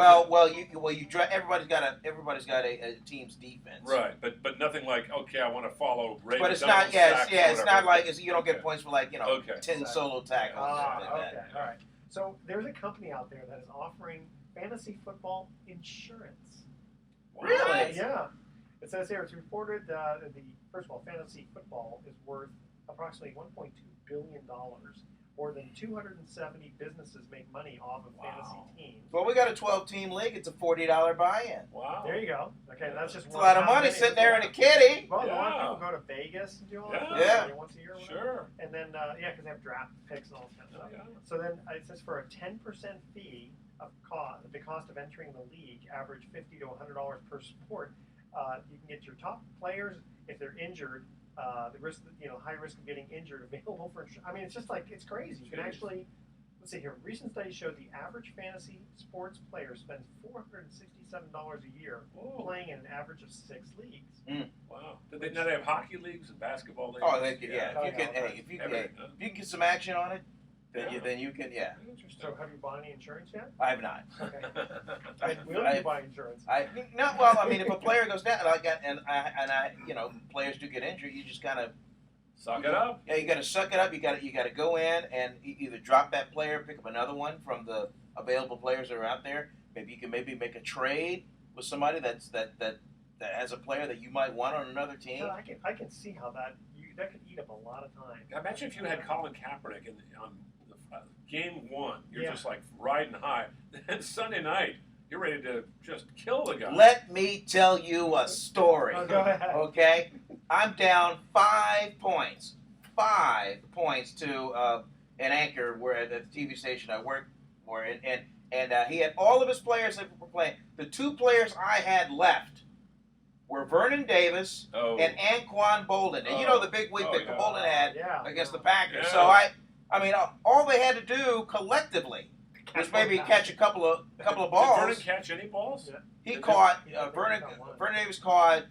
everybody's got a team's defense. Right, but nothing like, okay, I want to follow Ray But it's McDonald's not. sacks or It's whatever. not like you don't get Okay. points for like Okay. 10 solo tackles. or something like okay, that. all right. So there's a company out there that is offering fantasy football insurance. Wow. Really? Yeah. It says here it's reported the first of all, fantasy football is worth approximately $1.2 billion. More than 270 businesses make money off of fantasy teams. Well, we got a 12-team league. It's a $40 buy-in. Wow. There you go. Okay, that's just It's a lot of money sitting there in a kitty. Well, a lot Yeah. of people go to Vegas and do all that Yeah. stuff Yeah. once a year. Or whatever. Sure. And then, because they have draft picks and all that kind of Oh, stuff. yeah. So then it says for a 10% fee of cost, the cost of entering the league, average $50 to $100 per sport. You can get your top players if they're injured. The risk, high risk of getting injured available for. I mean, it's just like it's crazy. You can actually. Let's see here. Recent studies show the average fantasy sports player spends $467 a year Whoa. playing in an average of 6 leagues. Wow. Did they not have hockey leagues and basketball leagues? Oh, if you can, Yeah. if you Everything, huh? get some action on it, then Yeah. you can. Yeah, Interesting. So, have you bought any insurance yet? I have not. Okay. Will you buy insurance? Well, I mean, if a player goes down, players do get injured, you just kind of. Suck it up. Yeah, you got to suck it up. You got to go in and either drop that player, pick up another one from the available players that are out there. Maybe you can make a trade with somebody that has a player that you might want on another team. No, I can see how that could eat up a lot of time. Imagine if you had Colin Kaepernick on game 1. You're Yeah. just like riding high. Then Sunday night, you're ready to just kill the guy. Let me tell you a story. Oh, go ahead. Okay, I'm down 5 points. 5 points to an anchor where at the TV station I work for, and he had all of his players that were playing. The 2 players I had left were Vernon Davis and Anquan Bolden, and you know the big week that yeah. Bolden had Yeah. against the Packers. Yeah. So I mean, all they had to do collectively was maybe catch a couple of Did balls. Vernon catch any balls? Yeah. He Did caught Yeah, Vernon Vernon Davis caught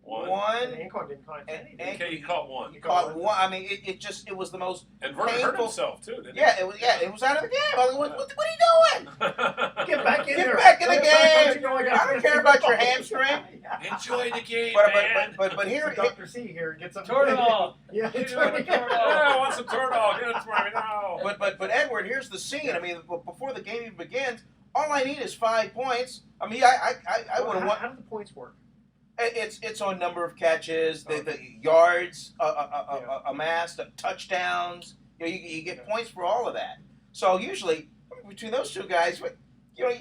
One. one. And Econ didn't catch anything. Okay, he caught one. He caught one. I mean, it was the most. And Vernon hurt painful. himself, too, didn't he? Yeah, it was out of the game. I was like, what are you doing? Get back in Get there. back in the Don't game. you know I got I don't care about your hamstring. Yeah. Enjoy the game, But man. but here, Dr. C here, get some Toradol. Yeah, Get it on the Yeah, I want some turtle. Get it for me now. but Edward, here's the scene. I mean, before the game even begins, all I need is 5 points. I mean, I Well, would have how, won. how do the points work? It's on number of catches, the yards amassed, touchdowns. You get points for all of that. So usually between those 2 guys, you're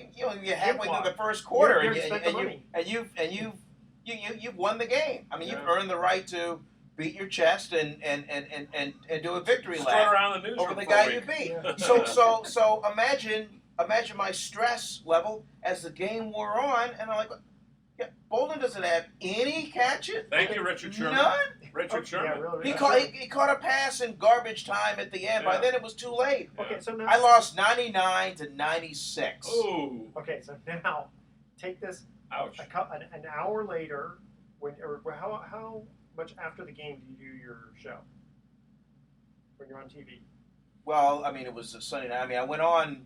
halfway through the first quarter, You spent the money. and you've won the game. I mean, you've Yeah. earned the right to beat your chest and do a victory Strut lap around the newsroom over the for a guy week. you beat. Yeah. So imagine my stress level as the game wore on, and I'm like, yeah, Bolden doesn't have any catches. Thank you, Richard Sherman. None. Richard Sherman. Yeah, really. He caught a pass in garbage time at the end. By Yeah. then it was too late. Okay, so now I lost 99 to 96. Ooh. Okay, so now take this Ouch. an hour later. How much after the game do you do your show? When you're on TV? Well, I mean, it was a Sunday night. I mean, I went on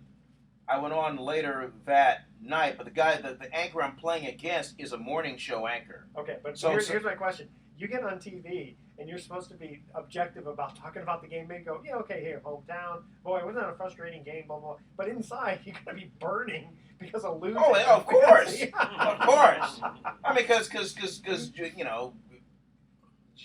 I went on later that night, but the anchor I'm playing against is a morning show anchor. Okay, but So- here's my question. You get on TV and you're supposed to be objective about talking about the game. Maybe go, yeah, okay, here, hometown. Boy, wasn't that a frustrating game? Blah, blah. But inside, you're going to be burning because of losing. Oh, yeah, of course. Yeah. Of course. I mean, because you know,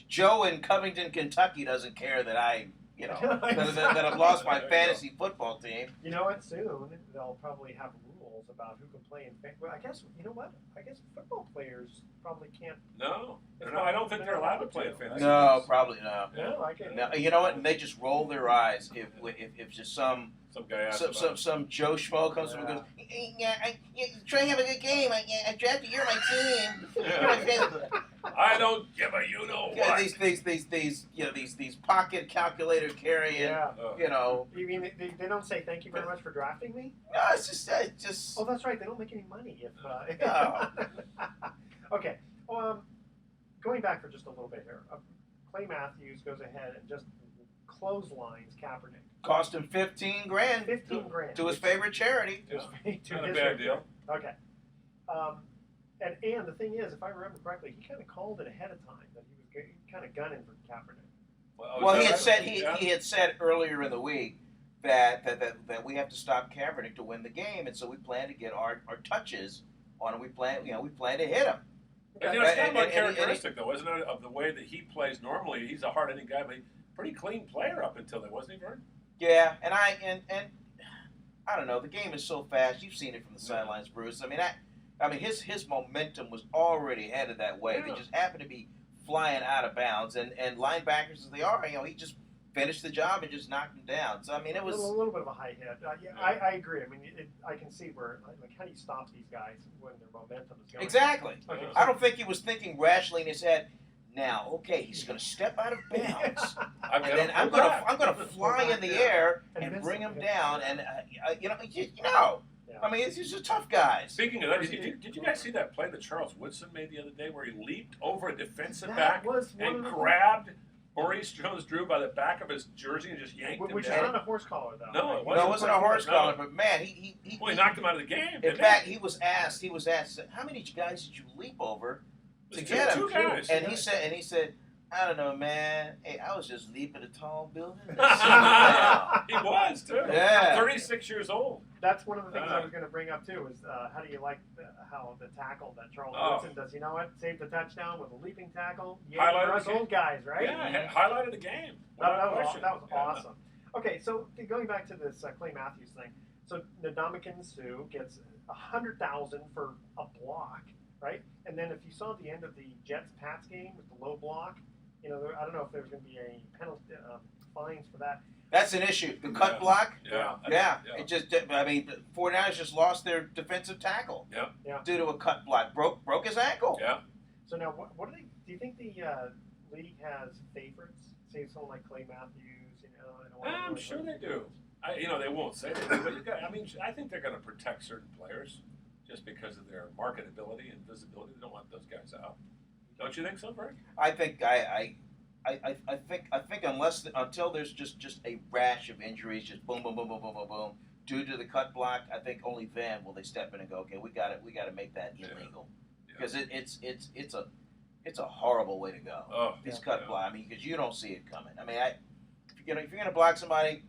Joe in Covington, Kentucky doesn't care that I, you know, that I've lost my fantasy football team. You know what? Soon they'll probably have rules about who can play in. Well, I guess you know what? I guess football players probably can't. No, I don't think they're allowed to play in fantasy. No, probably no. No, I can't. No, you know what? And they just roll their eyes if just some guy asked some Joe Schmo comes and goes, yeah, try to have a good game. I drafted you. You're my team. Yeah. I don't give a you know Yeah, what. these pocket calculator carrying. Yeah. You know. You mean they don't say thank you very much for drafting me? No, it's just. Oh, that's right. They don't make any money if. No. Okay. Going back for just a little bit here. Clay Mathews goes ahead and just clotheslines Kaepernick. Cost him $15,000. $15,000 To his favorite charity. To Not a his bad deal. Okay. And the thing is, if I remember correctly, he kind of called it ahead of time that he was kind of gunning for Kaepernick. Well, he had right? said Yeah. he had said earlier in the week that we have to stop Kaepernick to win the game, and so we plan to get our touches on him. We plan to hit him. And, it's kind of And- uncharacteristic, though, isn't it, of the way that he plays normally? He's a hard-hitting guy, but pretty clean player up until then, wasn't he, Vern? Yeah, and I don't know. The game is so fast. You've seen it from the sidelines, Bruce. I mean, his momentum was already headed that way. Yeah. They just happened to be flying out of bounds, and linebackers as they are, you know, he just finished the job and just knocked him down. So I mean, it was a little bit of a high hit. I agree. I mean, I can see where like how do you stop these guys when their momentum is going? exactly. Okay, I don't think he was thinking rationally in his head. Now, okay, he's going to step out of bounds, I've and then I'm going to fly in the air and bring him down, and you know. Yeah. I mean, these are tough guys. Speaking of that, did you guys see that play that Charles Woodson made the other day where he leaped over a defensive That back was one and of the- grabbed Maurice Jones-Drew by the back of his jersey and just yanked him Which is down? not a horse collar, though. No, it No, it wasn't a horse No. collar, but man, he Well, he knocked him out of the game. in didn't fact, he was asked, how many guys did you leap over he? to It was get him? two guys. And he said, I don't know, man. Hey, I was just leaping a tall building. He was, too. Yeah. 36 years old. That's one of the things I was going to bring up too. Is how do you like how the tackle that Charles Woodson does? You know what? Saved the touchdown with a leaping tackle. Yeah, Highlighted for us the game. old guys, right? Yeah, highlighted the game. That was question. awesome. Okay, so going back to this Clay Mathews thing. So Ndamukong Suh gets $100,000 for a block, right? And then if you saw the end of the Jets-Pats game with the low block, you know, I don't know if there's going to be any penalty fines for that. That's an issue. The cut block. Yeah. Yeah. It just. I mean, 49ers just lost their defensive tackle. Yeah. Due to a cut block, broke his ankle. Yeah. So now, what do they? Do you think the league has favorites? Say someone like Clay Matthews, you know? I'm sure they do. They won't say they do, but I think they're going to protect certain players just because of their marketability and visibility. They don't want those guys out. Don't you think so, Frank? I think I think until there's just a rash of injuries, just boom, boom, boom, boom, boom, boom, boom, due to the cut block, I think only then will they step in and go, okay, we got to make that illegal, because it's a horrible way to go. Oh, These cut block, I mean, because you don't see it coming. I mean, if you're gonna block somebody,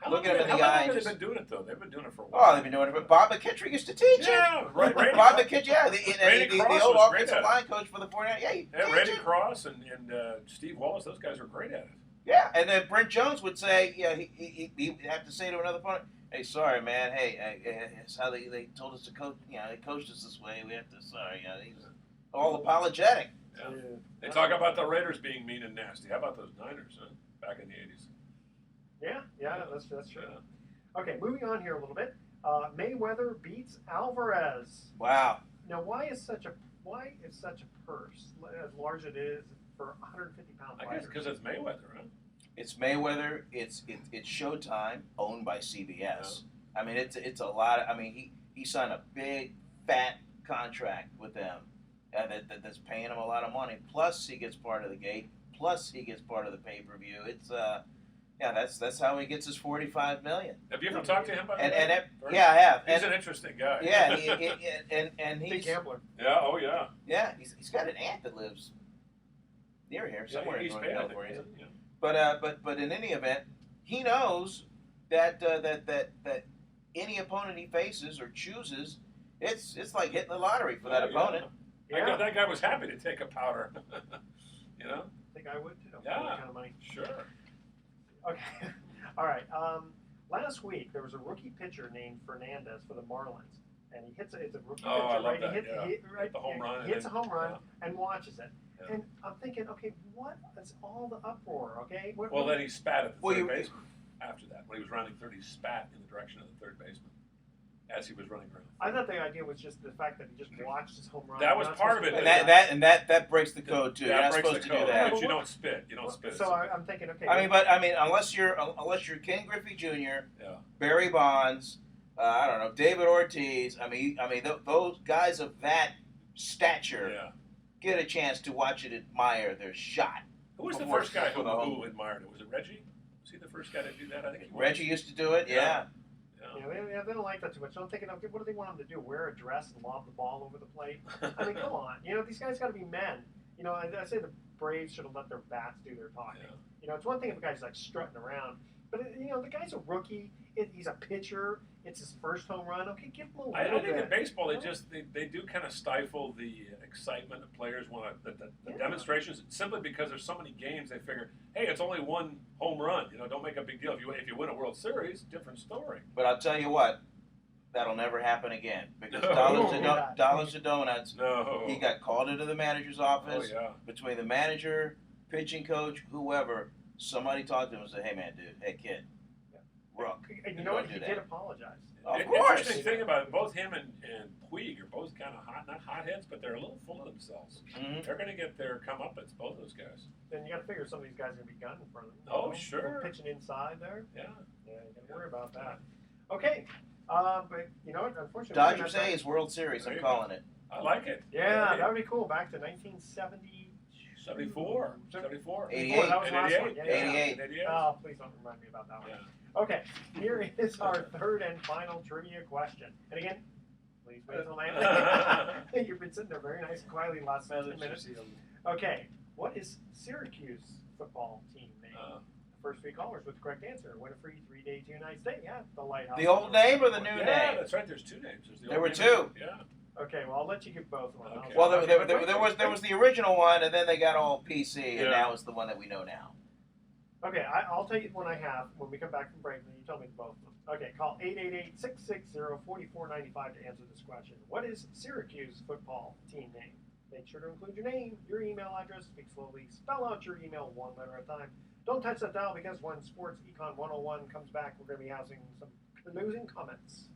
look at him in the eye. How long have and they been doing it, though? They've been doing it for a Oh, while. they've been doing it, but Bob McKittrick used to teach it. Yeah, right. Bob McKittrick, Randy the Cross old was great offensive at it. line coach for the 49ers. Yeah, he Randy teach it. Cross and Steve Wallace, those guys were great at it. Yeah, and then Brent Jones would say, he would have to say to another opponent, hey, sorry, man, it's how they told us to coach, they coached us this way, we have to, sorry, he's all apologetic. Yeah. They talk about the Raiders being mean and nasty. How about those Niners, huh? Back in the 80s? Yeah, that's true. Okay, moving on here a little bit. Mayweather beats Alvarez. Wow. Now, why is such a purse as large as it is for 150-pound I fighters? guess because it's Mayweather, huh? It's Mayweather. It's Showtime, owned by CBS. I mean, it's a lot. I mean, he signed a big fat contract with them that's paying him a lot of money. Plus, he gets part of the gate. Plus, he gets part of the pay-per-view. Yeah, that's how he gets his $45 million. Have you ever talked to him about And that? yeah, I have. He's And, an interesting guy. yeah, and Big he's gambler. Yeah. Oh yeah. yeah, he's got an aunt that lives near here, somewhere in He's Northern paid, I think, California. isn't he? But in any event, he knows that that any opponent he faces or chooses, it's like hitting the lottery for that opponent. Yeah. That guy was happy to take a powder. You know? I think I would too. Yeah. For that kind of money. Sure. Okay. All right. Last week there was a rookie pitcher named Fernandez for the Marlins, and he hits it's a rookie Oh, pitcher, I love right? that, He hits, yeah. Hit the home run He hits a and home run yeah. and watches it. Yeah. And I'm thinking, okay, what is all the uproar? Okay. Well, then he spat at the Well, third you- baseman after that. When he was rounding third, he spat in the direction of the third baseman as he was running around. I thought the idea was just the fact that he just watched his home run. That was Not part supposed of to it. do And that breaks the code too. You're That not breaks supposed the to do code, that. but you don't spit. You don't spit. So I'm thinking, okay. I mean, unless you're Ken Griffey Jr., Yeah. Barry Bonds, I don't know, David Ortiz. I mean, those guys of that stature Yeah. get a chance to watch it, admire their shot. Who was the Before- first guy for the who admired it? Was it Reggie? Was he the first guy to do that? I think he was. Reggie used to do it. Yeah. Yeah, they don't like that too much. So I'm thinking, okay, what do they want him to do? Wear a dress and lob the ball over the plate? I mean, come on. These guys got to be men. I say the Braves should have let their bats do their talking. Yeah. It's one thing if a guy's like strutting around, but the guy's a rookie. He's a pitcher. It's his first home run. Okay, give him a little I bit. think in baseball they do kind of stifle the excitement of players want the demonstrations simply because there's so many games. They figure, hey, it's only one home run. Don't make a big deal. If you win a World Series, different story. But I'll tell you what, that'll never happen again because No. dollars to donuts. No. He got called into the manager's Oh office. yeah. Between the manager, pitching coach, whoever, somebody talked to him and said, "Hey man, dude, hey kid, rook." And you know what? Don't He do did that. apologize. Of The course. interesting thing about it, both him and Puig are both kind of hot, not hotheads, but they're a little full of themselves. Mhm. They're going to get their comeuppance, both those guys. Then you got to figure some of these guys are going to be gunning for them. Oh, sure. Pitching inside there. Yeah. Yeah, you got to worry about that. Okay. But you know what? Unfortunately, Dodgers A's World Series. There I'm you calling it. I like it. Yeah, that would be cool. Back to 1970. 74. 74. 88. Oh, that was And last 88. one. Yeah, 88. And 88. Oh, please don't remind me about that one. Yeah. Okay, here is our third and final trivia question. And again, please wait until You've been sitting there very nice and quietly the last 10 minutes. Okay, what is Syracuse football team name? First three callers with the correct answer win a free 3-day 2-night stay. Yeah, the Lighthouse. The old name or the new Yeah, name? that's right. There's two names. There's the There old were name two. and- Yeah. Okay, well I'll let you give both one. Okay. Well, Okay, but wait, there was the original one, and then they got all PC, and Yeah. now it's the one that we know now. Okay, I'll tell you one I have when we come back from break, and you tell me both of them. Okay, call 888-660-4495 to answer this question. What is Syracuse football team name? Make sure to include your name, your email address, speak slowly, spell out your email one letter at a time. Don't touch that dial because when Sports Econ 101 comes back, we're going to be housing some closing comments.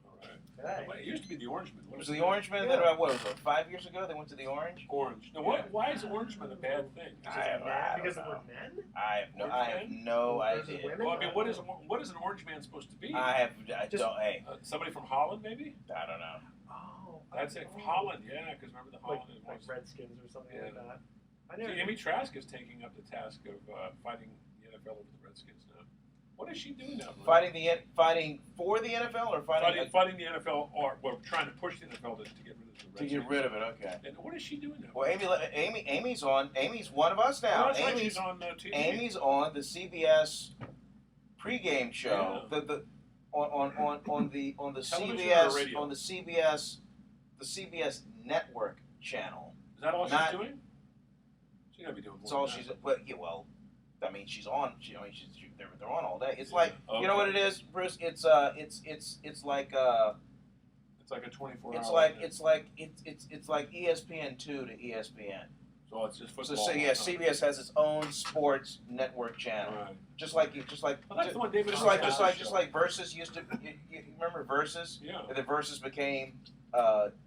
All right. Okay. Well, it used to be the Orangemen. It was the Orangemen that, what was it, 5 years ago? They went to the Orange? Orange. Now, Yeah. why is Orangemen a bad thing? I don't Because know. we're men? I have no Versus idea. women? Well, I mean, what is an orange man supposed to be? I Just- don't, hey, Somebody from Holland, maybe? I don't know. Oh. That's it. Holland, yeah, because remember the Like, Holland. like Redskins or something like Yeah. that. I See, never. Amy Trask is taking up the task of fighting the NFL over the Redskins now. What is she doing now? Bruce? Fighting for the NFL or Fighting the NFL, or well, trying to push the NFL to get rid of the Redskins. to get rid of it? Okay. And what is she doing now? Well, Amy's on. Amy's one of us now. Oh, that's right, Amy's she's on TV. Amy's on the CBS pregame show. Yeah. The on the Television CBS or radio? on the CBS network channel. Is that all Not- she's doing? She's gotta be doing more. That's all than she's. that. Well, I mean, she's on. They're on all day. It's Yeah. like Okay. you know what it is, Bruce. It's like It's like a 24-hour. it's like ESPN2 to ESPN. So it's just So, football. yeah, CBS has its own sports network channel. Right. Just like Well, that's the one David. just Arquette's like show. Versus used to. You remember Versus? Yeah. The Versus became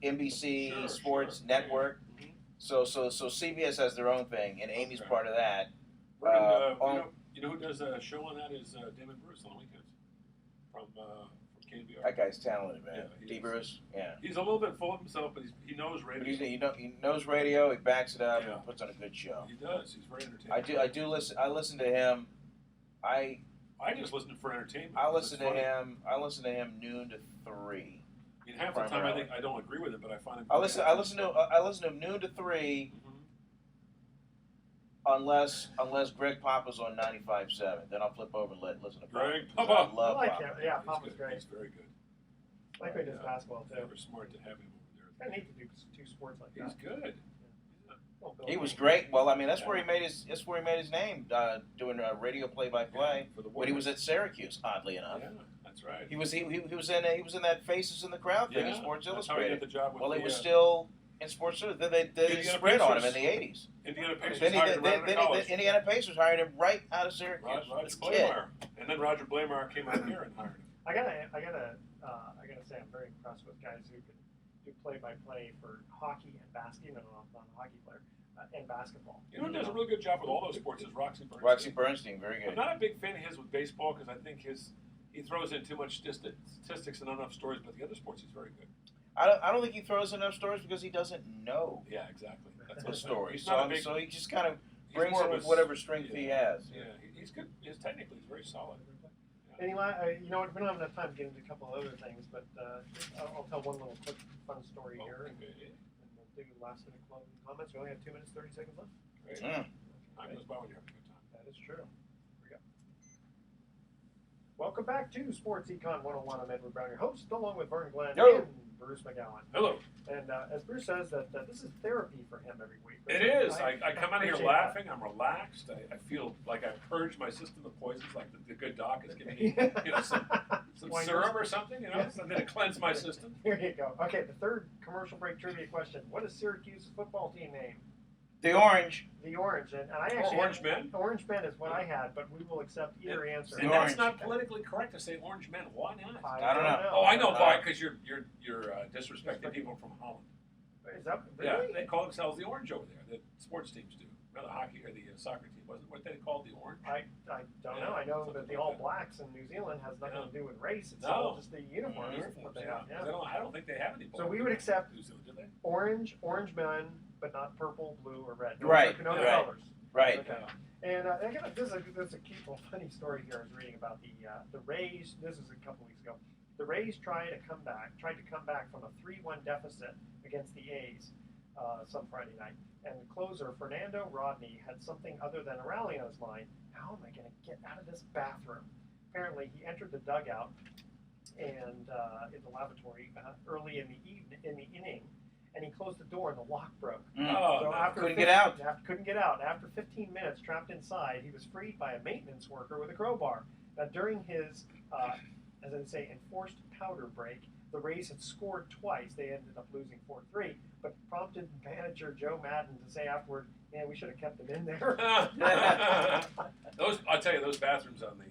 NBC Sure, Sports sure. Network. Mhm. So CBS has their own thing, and Amy's Okay. part of that. And, you know who does a show on that is Damon Bruce on the weekends from KBR. That guy's talented, man. Yeah, he D. is. Bruce, yeah. He's a little bit full of himself, but he knows But radio. he knows radio. He backs it up Yeah. and puts on a good show. He does. He's very entertaining. I do listen. I listen to him. I just listen for entertainment. I It's listen to funny. him. I listen to him noon to 3. I mean, half the time I think I don't agree with him, but I find him. I listen to him noon to 3. Mhm. Unless Greg Papa's on 95.7, then I'll flip over and listen to Greg Papa. Papa. I love I like Papa. him. Yeah, He's Papa's good. great. He's very good. I like when he does basketball They too. were smart to have him over I need to do two sports like there. He's that. good. Well, Bill He was Gates. great. Well, I mean, that's where he made his name, doing radio play-by-play For the when he was at Syracuse. Oddly enough, Yeah, that's right. he was in that Faces in the Crowd thing in Sports That's how he got Illustrated. the job with Well, he the, was still in Sports Illustrated. Then they Indiana spread on him in Pacers. the 80s. Indiana Pacers Then hired him right out of college. the Indiana Pacers hired him right out of Syracuse. Roger This kid. Blameyer. And then Roger Blameyer came out here and hired him. I gotta say, I'm very impressed with guys who can do play-by-play for hockey and basketball. No, I'm not a hockey player, and basketball. You know who does a really good job with all those sports is Roxy Bernstein. Roxy Bernstein, very I'm good. not a big fan of his with baseball because I think he throws in too much statistics and not enough stories, but the other sports he's very good. I don't think he throws enough stories because he doesn't know Yeah, exactly. That's the what stories. He's not a big, So he just kind of he's brings more in of with a- whatever strength he has. Yeah, he's good. Technically, he's very solid. Anyway, you know what? We don't have enough time to get into a couple of other things, but I'll tell one little quick fun story here, and Okay. we'll do last minute closing comments. We only have 2 minutes 30 seconds left. Great. Mm. Time goes by when you're having a good time. That is true. Here we go. Welcome back to Sports Econ 101. I'm Edward Brown, your host, along with Vern Glenn Yo. and Bruce McGowan. Hello. And as Bruce says, that this is therapy for him every week. It is. I come out of here appreciate laughing. I'm relaxed. I feel like I've purged my system of poisons, like the good doc is giving me some Why syrup or something, Yes. and then it cleanse my system. Here you go. Okay, the third commercial break trivia question. What is Syracuse's football team name? The Orange. The Orange. And I actually Orange Men. Orange Men is what I had, but we will accept either answer. And Orange. that's not politically correct to say Orange Men. Why not? I don't know. Oh, I know why, because you're disrespecting people from Holland. Is that Yeah, really? they call themselves the Orange over there. The sports teams do. Not the hockey or the soccer team. Wasn't what they called the Orange? I don't know. I know that the All Blacks in New Zealand has nothing to do with race. It's all just the uniforms. What they have. Yeah. I don't think they have any. So we would accept New Zealand, do they? Orange Men, but not purple, blue, or red. No, Right, No right. colors. Right. Okay. And this is a cute little funny story here. I was reading about the Rays. This is a couple weeks ago. The Rays tried to come back from a 3-1 deficit against the A's some Friday night. And the closer, Fernando Rodney, had something other than a rally on his mind. How am I going to get out of this bathroom? Apparently, he entered the dugout and in the lavatory early in the inning, and he closed the door and the lock broke. Oh, So no. after Couldn't get out. Couldn't get out. After 15 minutes trapped inside, he was freed by a maintenance worker with a crowbar. Now, during his, as I say, enforced powder break, the Rays had scored twice. They ended up losing 4-3, but prompted manager Joe Madden to say afterward, "Man, we should have kept him in there." I'll tell you, those bathrooms on the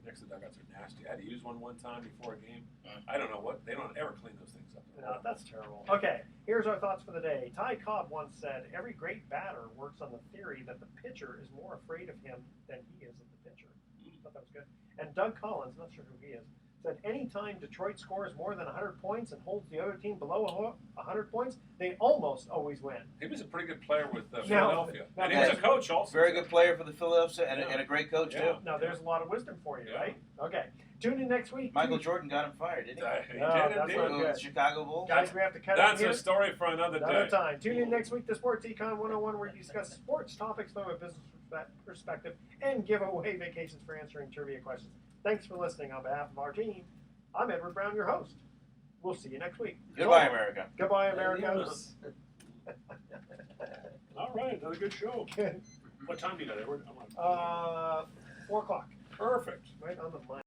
next to the dugouts are nasty. I had to use one time before a game. I don't know what they don't ever clean those things up. No, that's terrible. Okay, here's our thoughts for the day. Ty Cobb once said, "Every great batter works on the theory that the pitcher is more afraid of him than he is of the pitcher." I thought that was good. And Doug Collins, not sure who he is, said, "Anytime Detroit scores more than 100 points and holds the other team below 100 points, they almost always win." He was a pretty good player with Now- Philadelphia, now and he was a that- coach also. Very good player for the Philadelphia and, Yeah. and a great coach Yeah. too. Now, there's a lot of wisdom for you, Yeah. right? Okay. Tune in next week. Michael Jordan got him fired, didn't he? He No, did that's indeed. not Who, good. the Chicago Bulls. Guys, we have to cut That's it here. a story for another Another day. time. Tune in next week to Sports Econ 101, where we discuss sports topics from a business perspective and give away vacations for answering trivia questions. Thanks for listening. On behalf of our team, I'm Edward Brown, your host. We'll see you next week. Goodbye, America. Goodbye, America. All right, another good show. Good. What time do you got, Edward? I'm on. 4 o'clock. Perfect. Right on the mic.